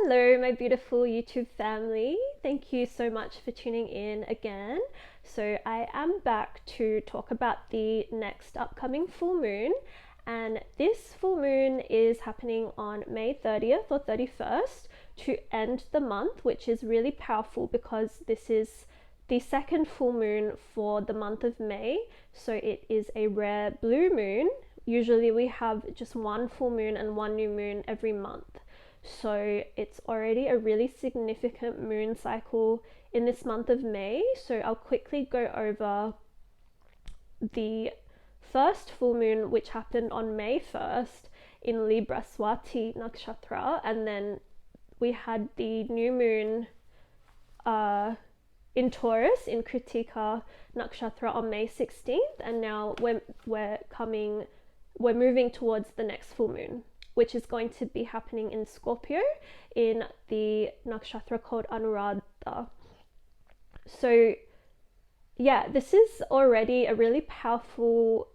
Hello, my beautiful YouTube family. Thank you so much for tuning in again. So, I am back to talk about the next upcoming full moon, and this full moon is happening on May 30th or 31st to end the month, which is really powerful because this is the second full moon for the month of May. So, it is a rare blue moon. Usually, we have just one full moon and one new moon every month. So it's already a really significant moon cycle in this month of May. So I'll quickly go over the first full moon, which happened on May 1st in Libra Swati Nakshatra, and then we had the new moon in Taurus in Kritika Nakshatra on May 16th, and now we're moving towards the next full moon, which is going to be happening in Scorpio in the nakshatra called Anuradha. So yeah, this is already a really powerful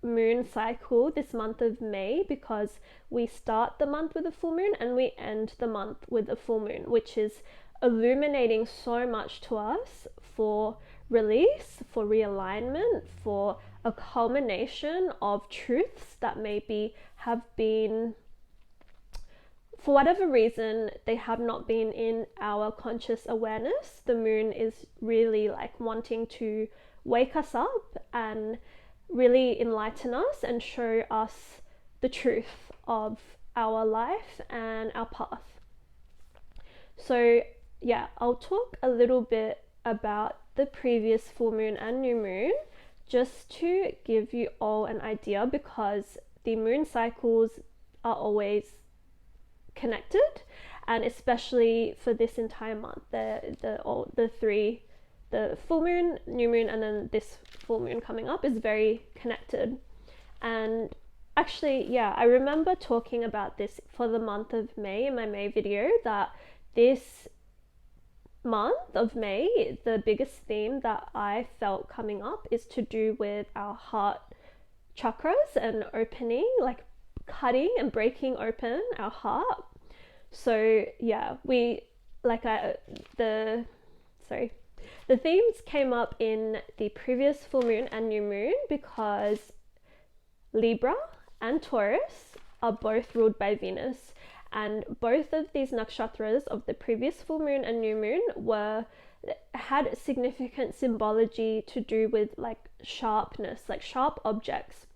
moon cycle this month of May, because we start the month with a full moon and we end the month with a full moon, which is illuminating so much to us for release, for realignment, for a culmination of truths that maybe have been, for whatever reason, they have not been in our conscious awareness. The moon is really like wanting to wake us up and really enlighten us and show us the truth of our life and our path. So yeah, I'll talk a little bit about the previous full moon and new moon just to give you all an idea, because the moon cycles are always connected, and especially for this entire month, the full moon, new moon, and then this full moon coming up is very connected. And actually, yeah, I remember talking about this for the month of May in my May video, that this month of May, the biggest theme that I felt coming up is to do with our heart chakras and opening, like cutting and breaking open our heart. So yeah, the themes came up in the previous full moon and new moon because Libra and Taurus are both ruled by Venus. And both of these nakshatras of the previous full moon and new moon had significant symbology to do with like sharpness, like sharp objects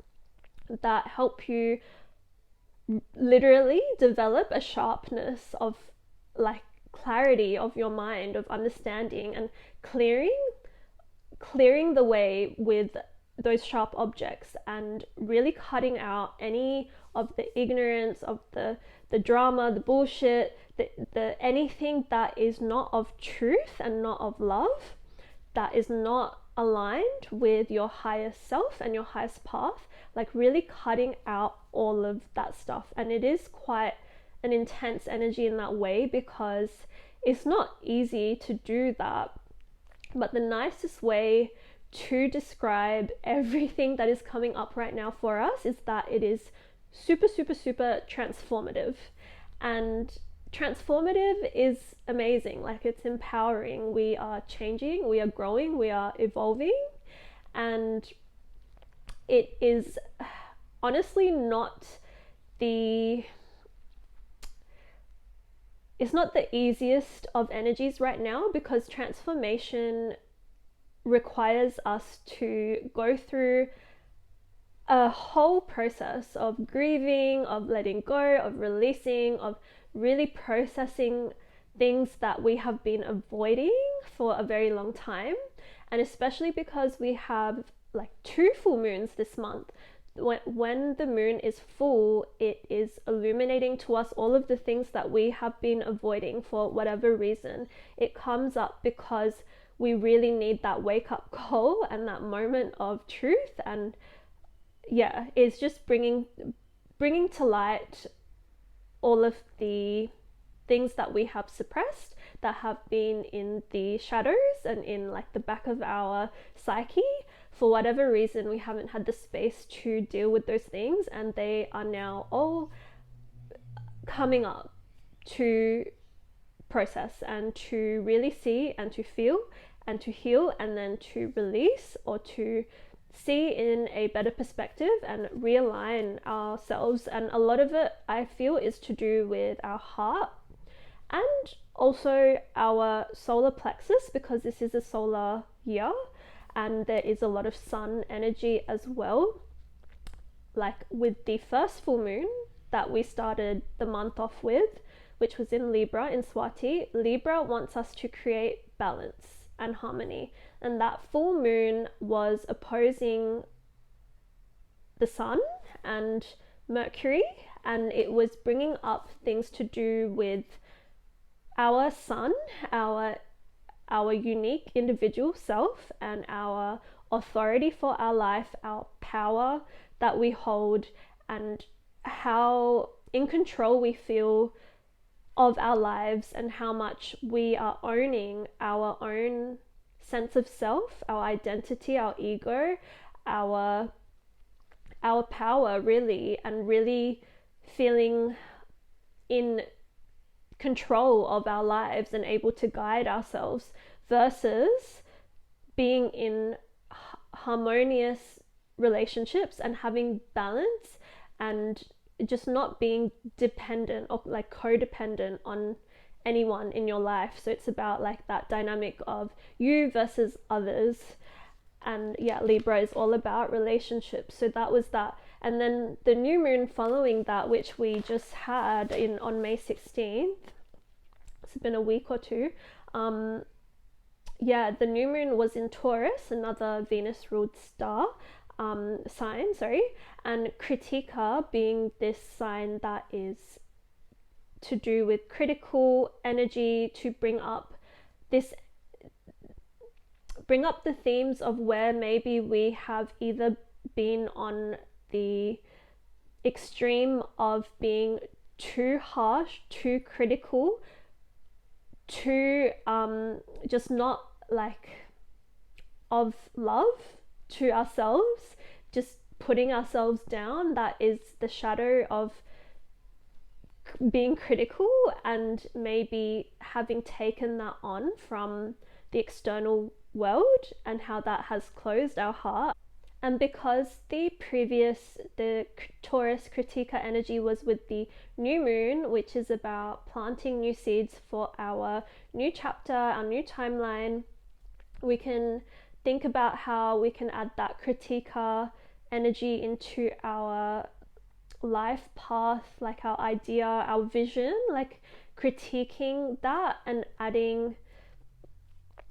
that help you literally develop a sharpness of like clarity of your mind, of understanding, and clearing the way with those sharp objects, and really cutting out any of the ignorance, of the drama, the bullshit, the anything that is not of truth and not of love, that is not aligned with your highest self and your highest path, like really cutting out all of that stuff. And it is quite an intense energy in that way, because it's not easy to do that. But the nicest way to describe everything that is coming up right now for us is that it is super, super, super transformative. And transformative is amazing. Like, it's empowering. We are changing, we are growing, we are evolving, and it is honestly not the easiest of energies right now, because transformation requires us to go through a whole process of grieving, of letting go, of releasing, of really processing things that we have been avoiding for a very long time. And especially because we have like 2 full moons this month. When the moon is full, it is illuminating to us all of the things that we have been avoiding for whatever reason. It comes up because we really need that wake-up call and that moment of truth. And yeah, it's just bringing to light all of the things that we have suppressed, that have been in the shadows and in like the back of our psyche. For whatever reason, we haven't had the space to deal with those things, and they are now all coming up to process and to really see and to feel and to heal, and then to release or to see in a better perspective and realign ourselves. And a lot of it, I feel, is to do with our heart and also our solar plexus, because this is a solar year and there is a lot of sun energy as well. Like with the first full moon that we started the month off with, which was in Libra, in Swati, Libra wants us to create balance and harmony. And that full moon was opposing the sun and Mercury, and it was bringing up things to do with our sun, our unique individual self, and our authority for our life, our power that we hold, and how in control we feel of our lives, and how much we are owning our own sense of self, our identity, our ego, our power, really, and really feeling in control of our lives and able to guide ourselves, versus being in harmonious relationships and having balance and just not being dependent or like codependent on anyone in your life. So it's about like that dynamic of you versus others. And yeah, Libra is all about relationships. So that was that. And then the new moon following that, which we just had on May 16th, it's been a week or two. The new moon was in Taurus, another Venus ruled star sign, and Kritika being this sign that is to do with critical energy, to bring up the themes of where maybe we have either been on the extreme of being too harsh, too critical, too just not like of love to ourselves, just putting ourselves down. That is the shadow of being critical, and maybe having taken that on from the external world, and how that has closed our heart. And because the Taurus Kritika energy was with the new moon, which is about planting new seeds for our new chapter, our new timeline, we can think about how we can add that Kritika energy into our life path, like our idea, our vision, like critiquing that and adding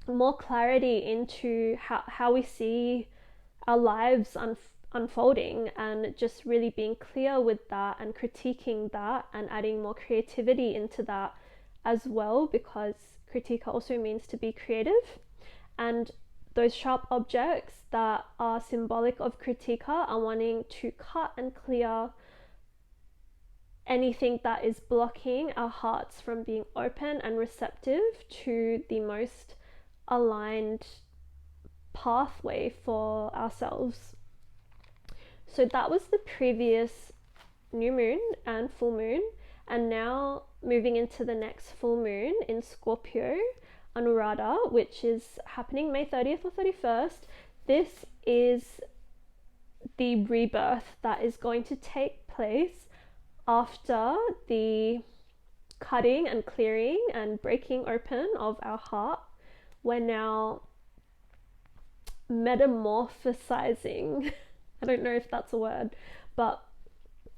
more clarity into how we see our lives unfolding, and just really being clear with that and critiquing that and adding more creativity into that as well, because critique also means to be creative. And those sharp objects that are symbolic of kritika are wanting to cut and clear anything that is blocking our hearts from being open and receptive to the most aligned pathway for ourselves. So that was the previous new moon and full moon, and now moving into the next full moon in Scorpio Anuradha, which is happening May 30th or 31st. This is the rebirth that is going to take place after the cutting and clearing and breaking open of our heart. We're now metamorphosizing. I don't know if that's a word, but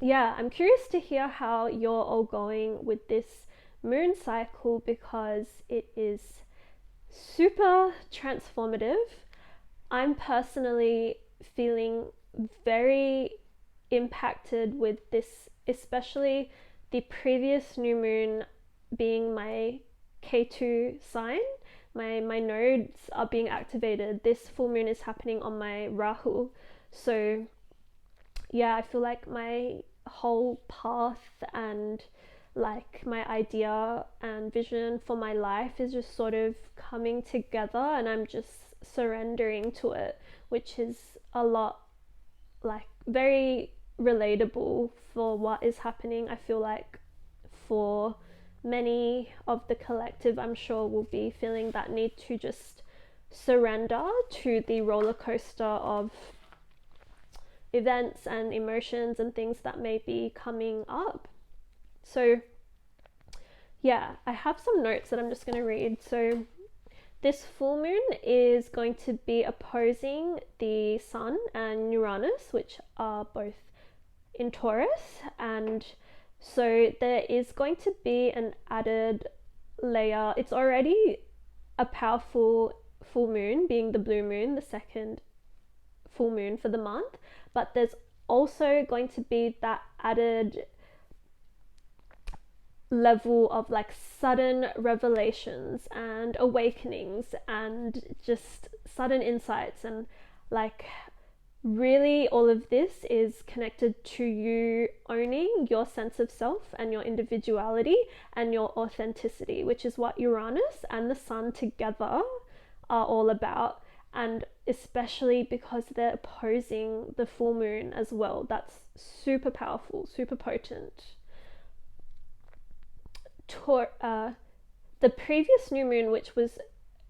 yeah, I'm curious to hear how you're all going with this moon cycle, because it is super transformative. I'm personally feeling very impacted with this, especially the previous new moon being my K2 sign. My nodes are being activated. This full moon is happening on my Rahu. So yeah, I feel like my whole path and like my idea and vision for my life is just sort of coming together, and I'm just surrendering to it, which is a lot, like very relatable for what is happening, I feel like, for many of the collective, I'm sure, will be feeling that need to just surrender to the roller coaster of events and emotions and things that may be coming up. So yeah, I have some notes that I'm just going to read. So this full moon is going to be opposing the Sun and Uranus, which are both in Taurus, and so there is going to be an added layer. It's already a powerful full moon, being the blue moon, the second full moon for the month, but there's also going to be that added level of like sudden revelations and awakenings and just sudden insights, and like really all of this is connected to you owning your sense of self and your individuality and your authenticity, which is what Uranus and the Sun together are all about. And especially because they're opposing the full moon as well, that's super powerful, super potent. The previous new moon, which was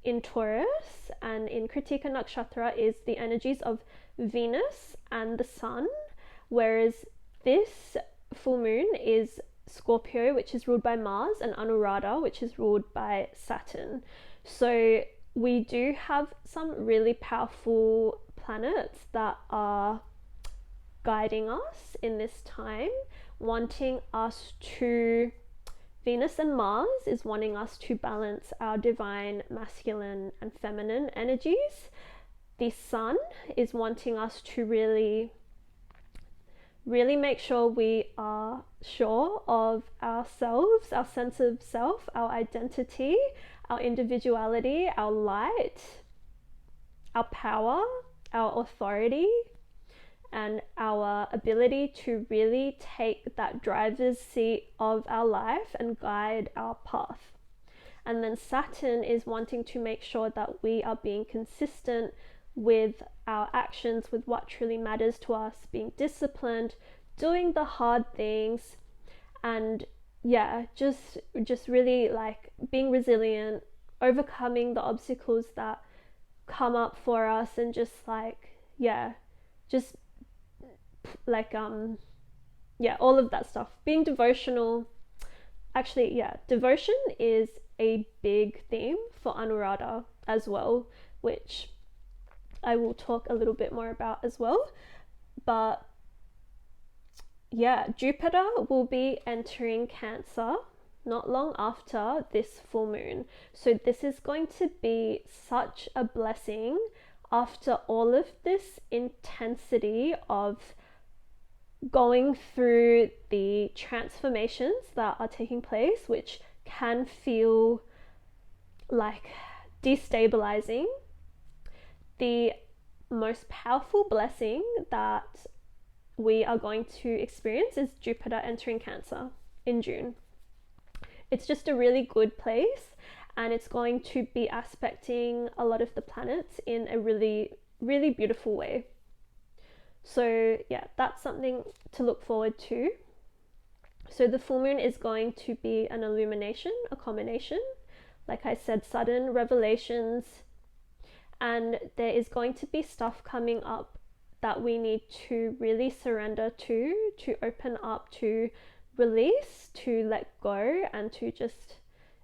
in Taurus and in Kritika Nakshatra, is the energies of Venus and the Sun, whereas this full moon is Scorpio, which is ruled by Mars, and Anuradha, which is ruled by Saturn. So we do have some really powerful planets that are guiding us in this time, wanting us to... Venus and Mars is wanting us to balance our divine masculine and feminine energies. The Sun is wanting us to really make sure we are sure of ourselves, our sense of self, our identity, our individuality, our light, our power, our authority, and our ability to really take that driver's seat of our life and guide our path. And then Saturn is wanting to make sure that we are being consistent with our actions, with what truly matters to us, being disciplined, doing the hard things, and yeah, just really like being resilient, overcoming the obstacles that come up for us, and just like, yeah, just like all of that stuff, being devotional. Actually, yeah, devotion is a big theme for Anuradha as well, which I will talk a little bit more about as well. But yeah, Jupiter will be entering Cancer not long after this full moon, so this is going to be such a blessing after all of this intensity of going through the transformations that are taking place, which can feel like destabilizing. The most powerful blessing that we are going to experience is Jupiter entering Cancer in June. It's just a really good place, and it's going to be aspecting a lot of the planets in a really, really beautiful way. So yeah, that's something to look forward to. So the full moon is going to be an illumination, a combination, like I said, sudden revelations, and there is going to be stuff coming up that we need to really surrender to open up, to release, to let go, and to just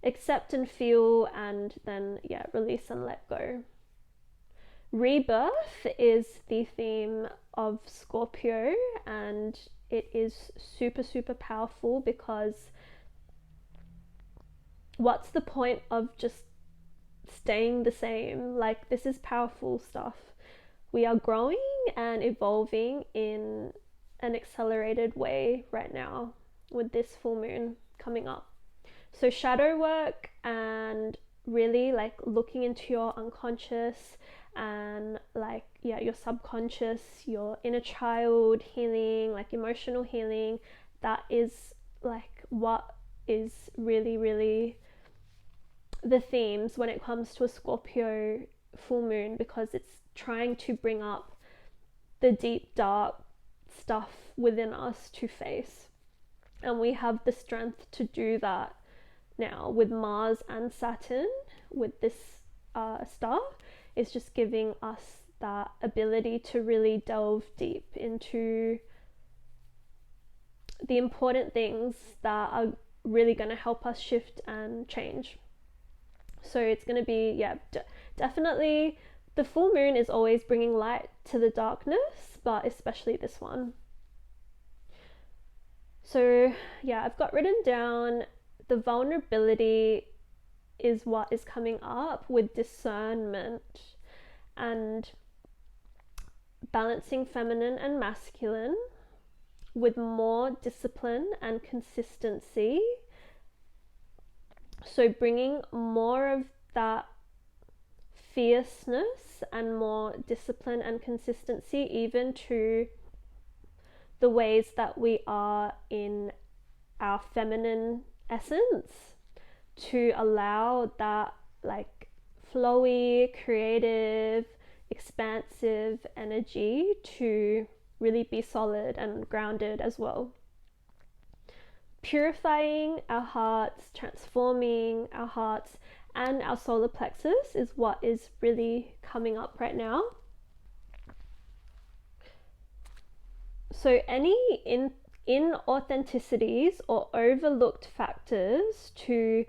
accept and feel, and then yeah, release and let go. Rebirth is the theme of Scorpio, and it is super, super powerful, because what's the point of just staying the same? Like, this is powerful stuff. We are growing and evolving in an accelerated way right now with this full moon coming up. So shadow work and really like looking into your unconscious and like, yeah, your subconscious, your inner child healing, like emotional healing, that is like what is really, really the themes when it comes to a Scorpio full moon, because it's trying to bring up the deep, dark stuff within us to face. And we have the strength to do that now with Mars and Saturn, with this star, is just giving us that ability to really delve deep into the important things that are really going to help us shift and change. So it's going to be, definitely the full moon is always bringing light to the darkness, but especially this one. So I've got written down the vulnerability is what is coming up with discernment and balancing feminine and masculine with more discipline and consistency. So bringing more of that fierceness and more discipline and consistency even to the ways that we are in our feminine essence, to allow that like flowy, creative, expansive energy to really be solid and grounded as well. Purifying our hearts, transforming our hearts and our solar plexus is what is really coming up right now. So any inauthenticities or overlooked factors to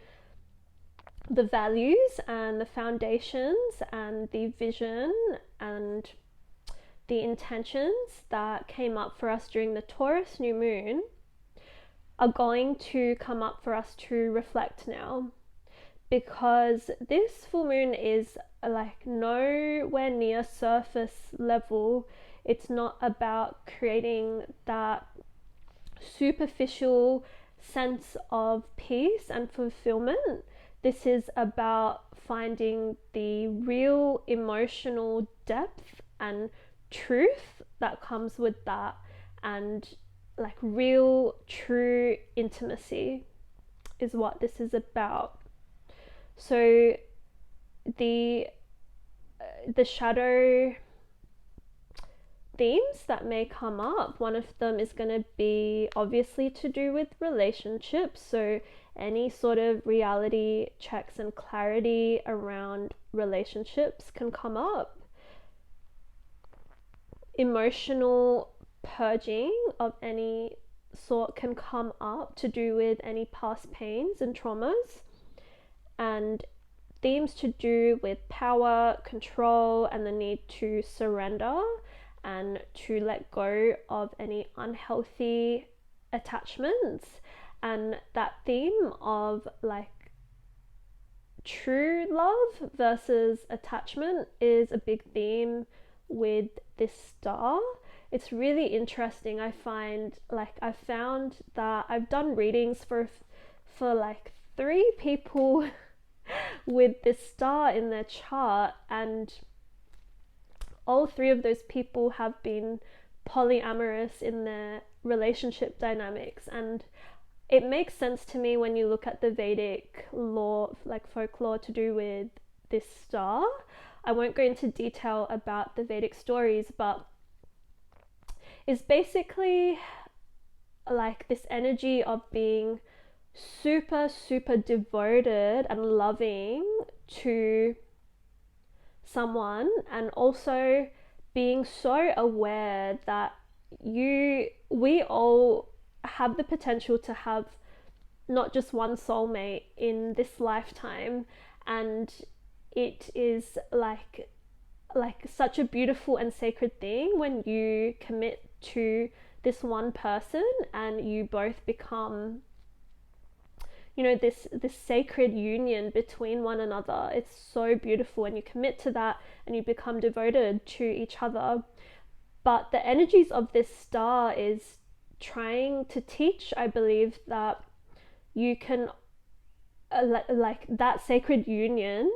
the values and the foundations and the vision and the intentions that came up for us during the Taurus new moon are going to come up for us to reflect now, because this full moon is like nowhere near surface level. It's not about creating that superficial sense of peace and fulfillment. This is about finding the real emotional depth and truth that comes with that, and like real true intimacy is what this is about. So the shadow themes that may come up, one of them is going to be obviously to do with relationships. So any sort of reality checks and clarity around relationships can come up. Emotional purging of any sort can come up to do with any past pains and traumas, and themes to do with power, control, and the need to surrender and to let go of any unhealthy attachments. And that theme of like true love versus attachment is a big theme with this star. It's really interesting. I found that I've done readings for like 3 people with this star in their chart, and all 3 of those people have been polyamorous in their relationship dynamics. And it makes sense to me when you look at the Vedic law, like folklore to do with this star. I won't go into detail about the Vedic stories, but it's basically like this energy of being super, super devoted and loving to someone, and also being so aware that we all have the potential to have not just one soulmate in this lifetime, and it is like such a beautiful and sacred thing when you commit to this one person and you both become, you know, this sacred union between one another. It's so beautiful when you commit to that and you become devoted to each other. But the energies of this star is trying to teach, I believe, that you can like that sacred union,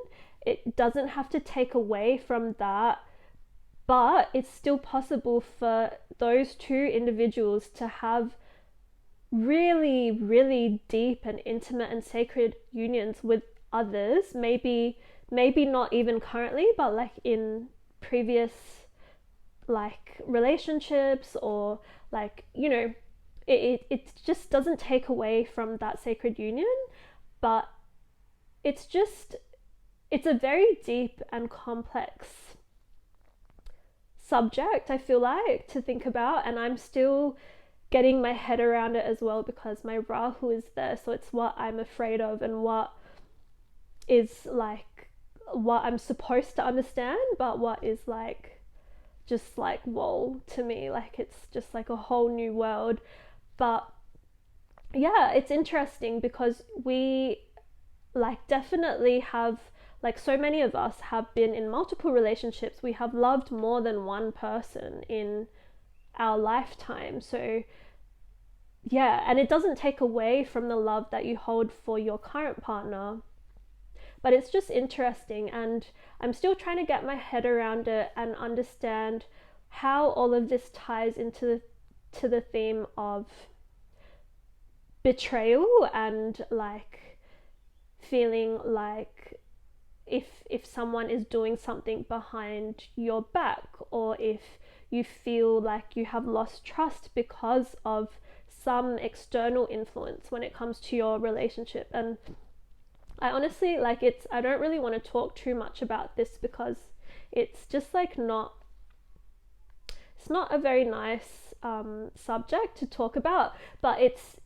it doesn't have to take away from that, but it's still possible for those 2 individuals to have really, really deep and intimate and sacred unions with others, maybe not even currently, but like in previous like relationships, or like, you know, it just doesn't take away from that sacred union. but it's a very deep and complex subject, I feel like, to think about, and I'm still getting my head around it as well, because my Rahu is there, so it's what I'm afraid of and what is like what I'm supposed to understand, but what is like just like whoa to me, like it's just like a whole new world. But yeah, it's interesting because we like definitely have, like so many of us have been in multiple relationships. We have loved more than one person in our lifetime. So yeah, and it doesn't take away from the love that you hold for your current partner, but it's just interesting, and I'm still trying to get my head around it and understand how all of this ties into the theme of betrayal, and like feeling like if someone is doing something behind your back, or if you feel like you have lost trust because of some external influence when it comes to your relationship. And I honestly, like, I don't really want to talk too much about this because it's just like it's not a very nice subject to talk about, but it's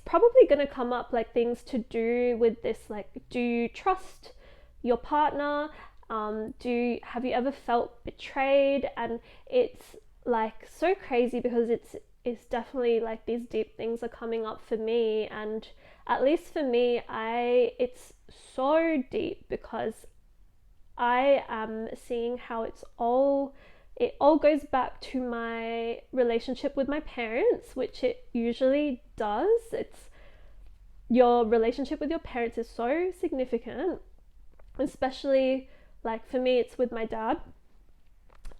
probably going to come up, like things to do with this, like, do you trust your partner? Have you ever felt betrayed? And it's like so crazy because it's definitely like these deep things are coming up for me, and at least for me, it's so deep because I am seeing how it all goes back to my relationship with my parents, which it usually does. It's your relationship with your parents is so significant, especially like for me it's with my dad,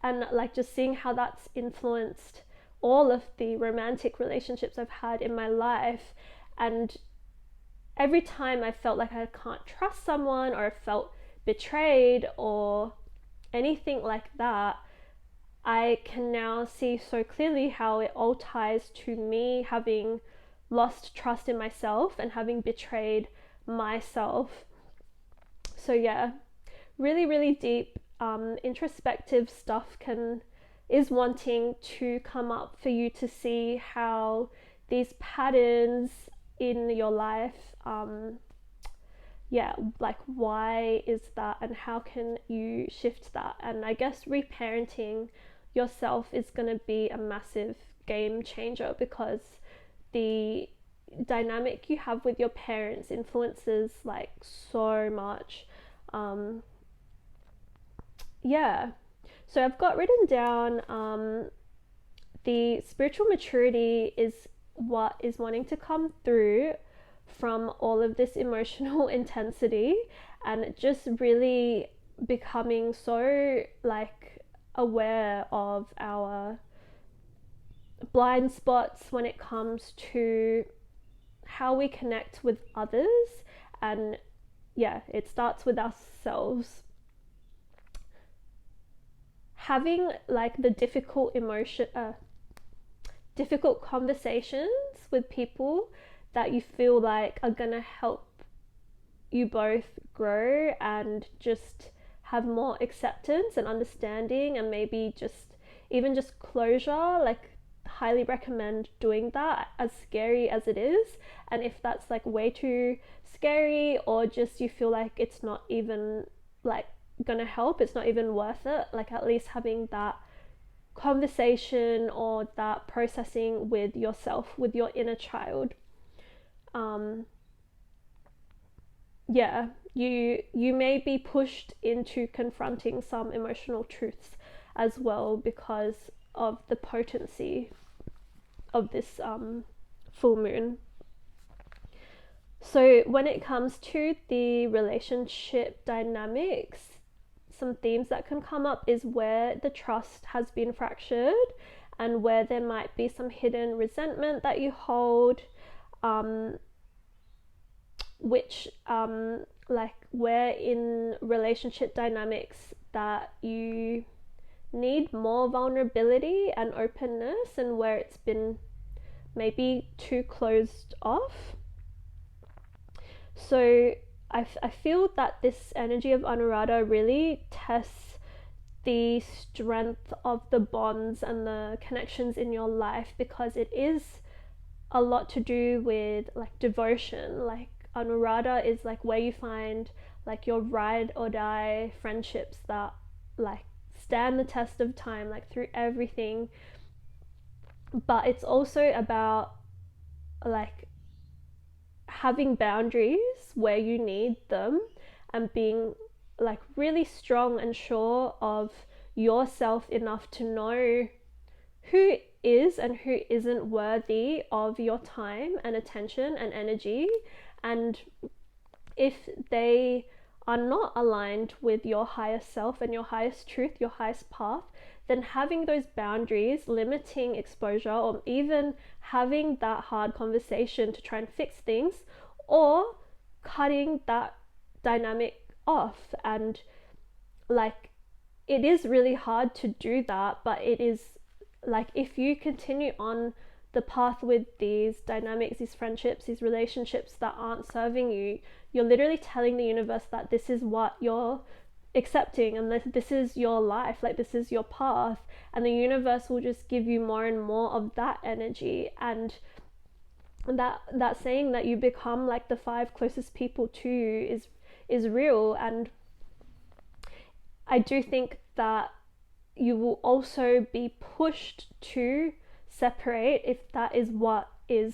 and like just seeing how that's influenced all of the romantic relationships I've had in my life. And every time I felt like I can't trust someone, or I felt betrayed or anything like that, I can now see so clearly how it all ties to me having lost trust in myself and having betrayed myself. So yeah, really, really deep, introspective stuff is wanting to come up for you to see how these patterns in your life, like why is that and how can you shift that. And I guess reparenting yourself is going to be a massive game changer, because the dynamic you have with your parents influences like so much. So I've got written down the spiritual maturity is what is wanting to come through from all of this emotional intensity, and just really becoming so like aware of our blind spots when it comes to how we connect with others. And yeah, it starts with ourselves. Having like the difficult conversations with people that you feel like are gonna help you both grow and just have more acceptance and understanding, and maybe even just closure. Like, highly recommend doing that, as scary as it is. And if that's like way too scary, or just you feel like it's not even like gonna help, it's not even worth it, like at least having that conversation or that processing with yourself, with your inner child. You may be pushed into confronting some emotional truths as well because of the potency of this full moon. So when it comes to the relationship dynamics, some themes that can come up is where the trust has been fractured, and where there might be some hidden resentment that you hold, which like where in relationship dynamics that you need more vulnerability and openness, and where it's been maybe too closed off. So I feel that this energy of Anuradha really tests the strength of the bonds and the connections in your life, because it is a lot to do with like devotion. Like Anuradha is like where you find like your ride or die friendships that like stand the test of time, like through everything. But it's also about like having boundaries where you need them, and being like really strong and sure of yourself enough to know who is and who isn't worthy of your time and attention and energy. And if they are not aligned with your highest self and your highest truth, your highest path, then having those boundaries, limiting exposure, or even having that hard conversation to try and fix things, or cutting that dynamic off. And like, it is really hard to do that, but it is like, if you continue on the path with these dynamics, these friendships, these relationships that aren't serving you, you're literally telling the universe that this is what you're accepting, and this is your life, like this is your path, and the universe will just give you more and more of that energy. And that saying that you become like the 5 closest people to you is real. And I do think that you will also be pushed to separate if that is what is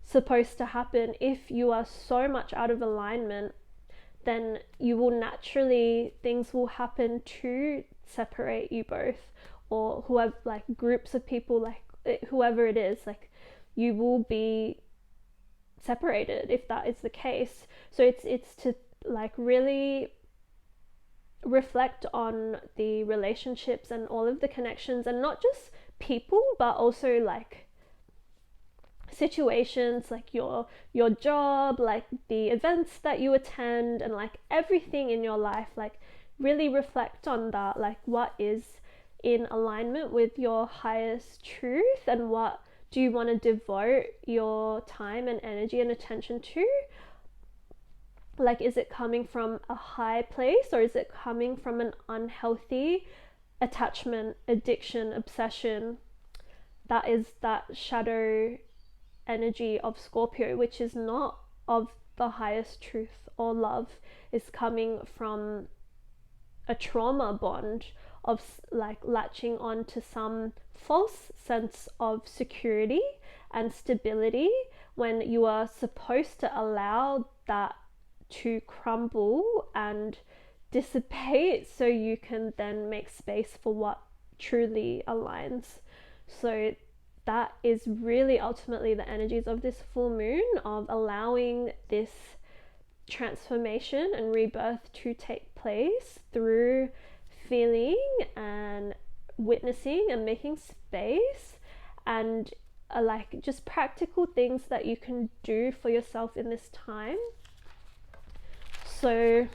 supposed to happen. If you are so much out of alignment, then you will naturally, things will happen to separate you both, or whoever, like groups of people, like whoever it is, like you will be separated if that is the case. So it's to like really reflect on the relationships and all of the connections, and not just people, but also like situations, like your job, like the events that you attend, and like everything in your life. Like really reflect on that, like what is in alignment with your highest truth, and what do you want to devote your time and energy and attention to. Like, is it coming from a high place, or is it coming from an unhealthy attachment, addiction, obsession? That is that shadow energy of Scorpio, which is not of the highest truth or love, is coming from a trauma bond of like latching on to some false sense of security and stability, when you are supposed to allow that to crumble and dissipate, so you can then make space for what truly aligns. So that is really ultimately the energies of this full moon, of allowing this transformation and rebirth to take place through feeling and witnessing and making space, and like just practical things that you can do for yourself in this time. So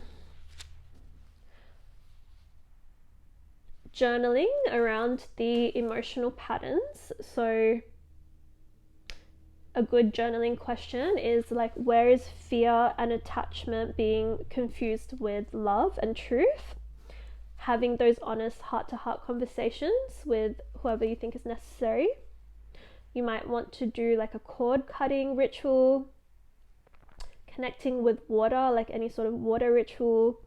journaling around the emotional patterns. So a good journaling question is like, where is fear and attachment being confused with love and truth? Having those honest heart-to-heart conversations with whoever you think is necessary. You might want to do like a cord cutting ritual, connecting with water, like any sort of water ritual,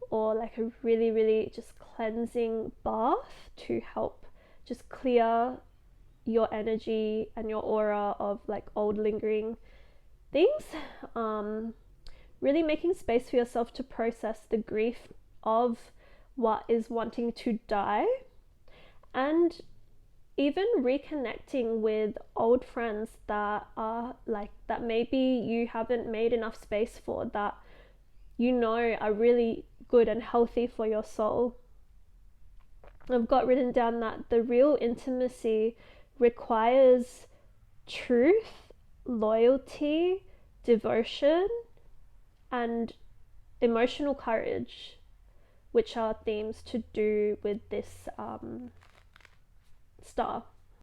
or like a really, really just cleansing bath to help just clear your energy and your aura of like old lingering things. Really making space for yourself to process the grief of what is wanting to die, and even reconnecting with old friends that are like, that maybe you haven't made enough space for, that you know are really good and healthy for your soul. I've got written down that the real intimacy requires truth, loyalty, devotion, and emotional courage, which are themes to do with this star.